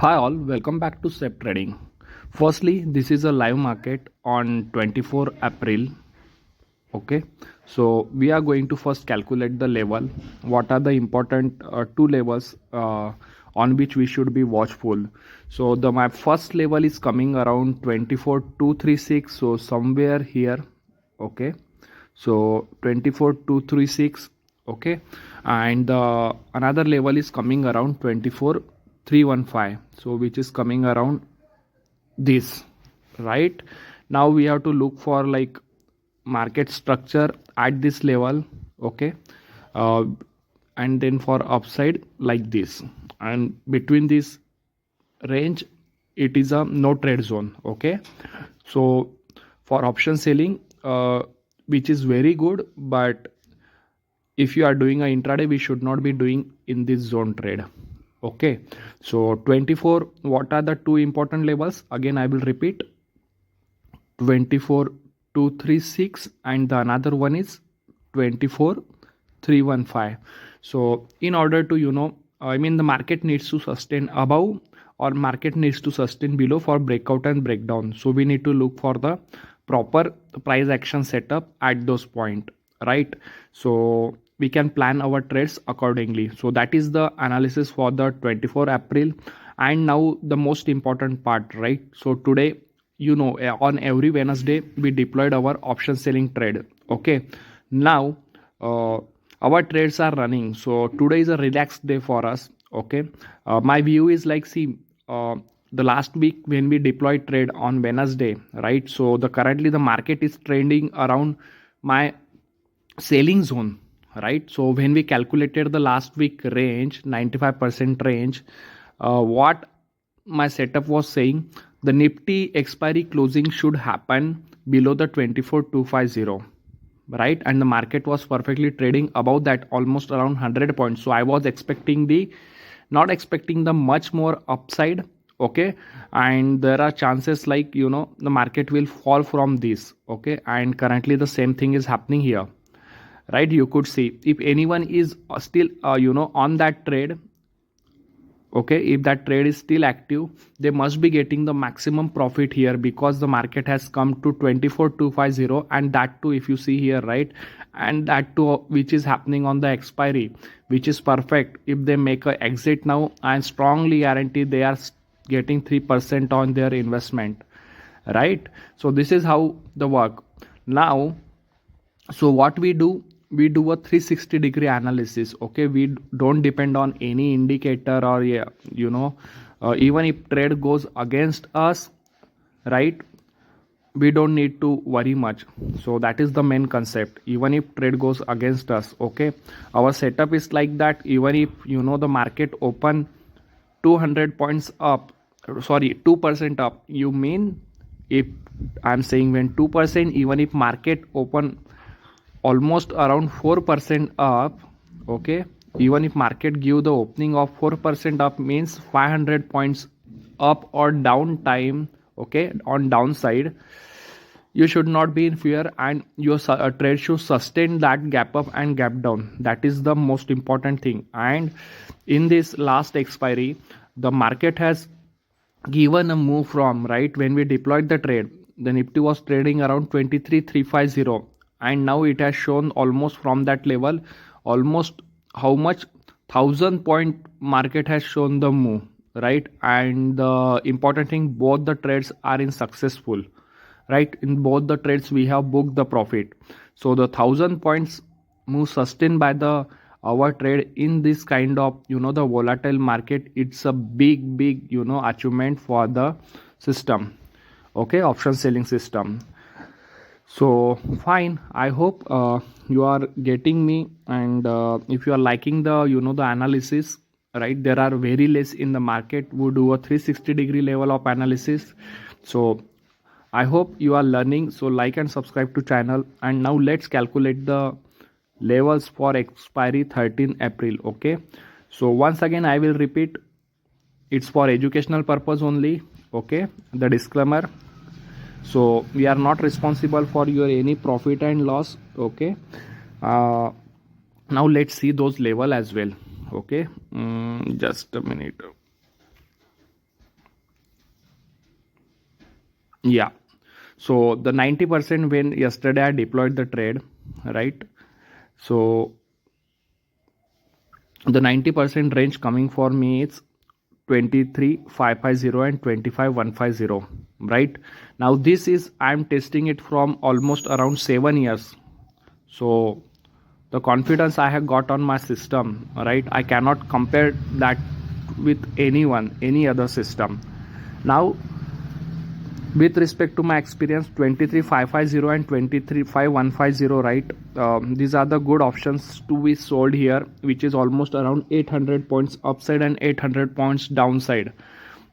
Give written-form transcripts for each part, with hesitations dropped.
Hi all, welcome back to Step Trading. Firstly, this is a live market on 24 April. Okay, so we are going to first calculate the level. What are the important two levels on which we should be watchful? So my first level is coming around 24,236. So somewhere here. Okay, so 24,236. Okay, and another level is coming around 24,315. So which is coming around this, right? Now we have to look for like market structure at this level. Okay, uh, and then for upside like this, and between this range it is a no trade zone. Okay, so for option selling, which is very good, but if you are doing a intraday, we should not be doing in this zone trade. Okay, so 24, what are the two important levels? Again I will repeat, 24,236 and the another one is 24,315. So in order to the market needs to sustain above or market needs to sustain below for breakout and breakdown. So we need to look for the proper price action setup at those point, right? So we can plan our trades accordingly. So that is the analysis for the 24 April. And now the most important part, right? So today, on every Wednesday we deployed our option selling trade. Okay, now our trades are running. So today is a relaxed day for us. Okay, my view is like, see, the last week when we deployed trade on Wednesday, right? So currently the market is trending around my selling zone, right? So when we calculated the last week range, 95% range, what my setup was saying, the Nifty expiry closing should happen below the 24,250, right? And the market was perfectly trading above that, almost around 100 points. So I was not expecting the much more upside. Okay, and there are chances like the market will fall from this. Okay, and currently the same thing is happening here, right? You could see if anyone is still on that trade. Okay, if that trade is still active, they must be getting the maximum profit here, because the market has come to 24,250, and that too, if you see here, right? And that too which is happening on the expiry, which is perfect. If they make a exit now, I strongly guarantee they are getting 3% on their investment, right? So this is how the work now. So what we do, we do a 360-degree analysis. Okay, we don't depend on any indicator, or even if trade goes against us, right, we don't need to worry much. So that is the main concept. Even if trade goes against us, okay, our setup is like that. Even if the market open 200 points up, sorry, 2% up, you mean, if I'm saying when 2%, even if market open almost around 4% up, okay, even if market give the opening of 4% up, means 500 points up or down time. Okay, on downside, you should not be in fear, and your trade should sustain that gap up and gap down. That is the most important thing. And in this last expiry, the market has given a move from, right, when we deployed the trade, the Nifty was trading around 23,350, and now it has shown almost from that level, almost how much, 1,000 point market has shown the move, right? And the important thing, both the trades are in successful, right? In both the trades we have booked the profit. So the 1,000 points move sustained by the our trade in this kind of the volatile market, it's a big achievement for the system. Okay, option selling system. So fine, I hope you are getting me, and if you are liking the the analysis, right, there are very less in the market who do a 360-degree level of analysis. So I hope you are learning. So like and subscribe to channel. And now let's calculate the levels for expiry 13 April. Okay, so once again I will repeat, it's for educational purpose only. Okay, the disclaimer. So we are not responsible for your any profit and loss. Okay, now let's see those level as well. Okay, just a minute. Yeah. So the 90% when yesterday I deployed the trade, right? So the 90% range coming for me is 23,550 and 25,150, right? Now this is I'm testing it from almost around 7 years. So the confidence I have got on my system, right? I cannot compare that with anyone, any other system. Now with respect to my experience, 23,550 and 23,550, right? These are the good options to be sold here, which is almost around 800 points upside and 800 points downside,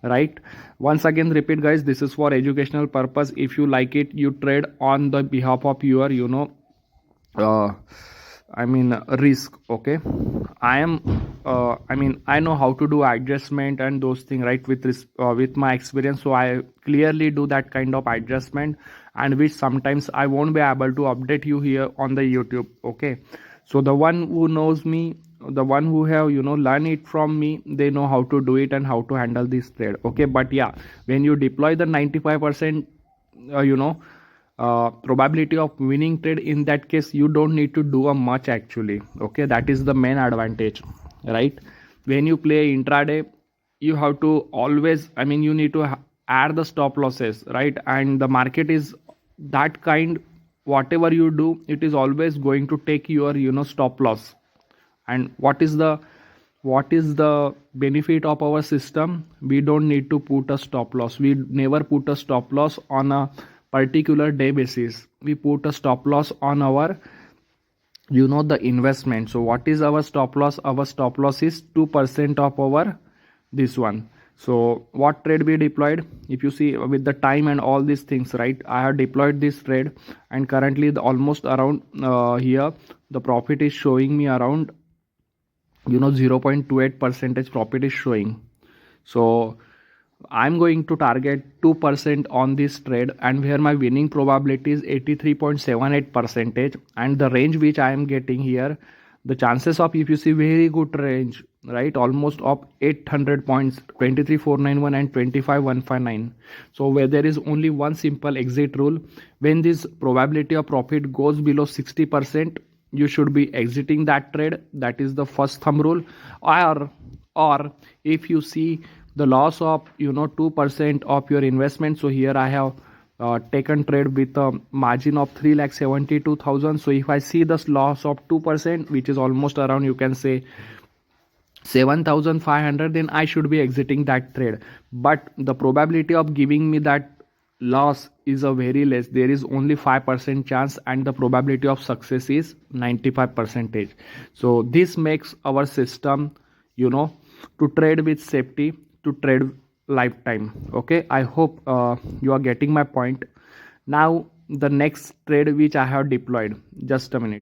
right? Once again repeat, guys, this is for educational purpose. If you like it, you trade on the behalf of your uh, risk. Okay, I know how to do adjustment and those things, right? With my experience, so I clearly do that kind of adjustment, and which sometimes I won't be able to update you here on the YouTube. Okay, so the one who knows me, the one who have learn it from me, they know how to do it and how to handle this trade. Okay, but yeah, when you deploy the 95% probability of winning trade, in that case you don't need to do a much actually. Okay, that is the main advantage, right? When you play intraday, you have to always, you need to add the stop losses, right? And the market is that kind, whatever you do, it is always going to take your stop loss. And what is the benefit of our system? We don't need to put a stop loss. We never put a stop loss on a particular day basis. We put a stop loss on our the investment. So what is our stop loss? Our stop loss is 2% of our this one. So what trade we deployed, if you see with the time and all these things, right? I have deployed this trade, and currently almost around here the profit is showing me around 0.28 percentage profit is showing. So I'm going to target 2% on this trade, and where my winning probability is 83.78 percentage, and the range which I am getting here, the chances of, if you see, very good range, right? Almost of 800 points, 23,491 and 25,159. So where there is only one simple exit rule: when this probability of profit goes below 60%, you should be exiting that trade. That is the first thumb rule. Or if you see the loss of 2% of your investment, so here I have taken trade with a margin of 3,72,000. So if I see this loss of 2%, which is almost around, you can say, 7,500, then I should be exiting that trade. But the probability of giving me that loss is a very less. There is only 5% chance, and the probability of success is 95 percentage. So this makes our system to trade with safety, to trade lifetime. Okay, I hope you are getting my point. Now the next trade which I have deployed, just a minute.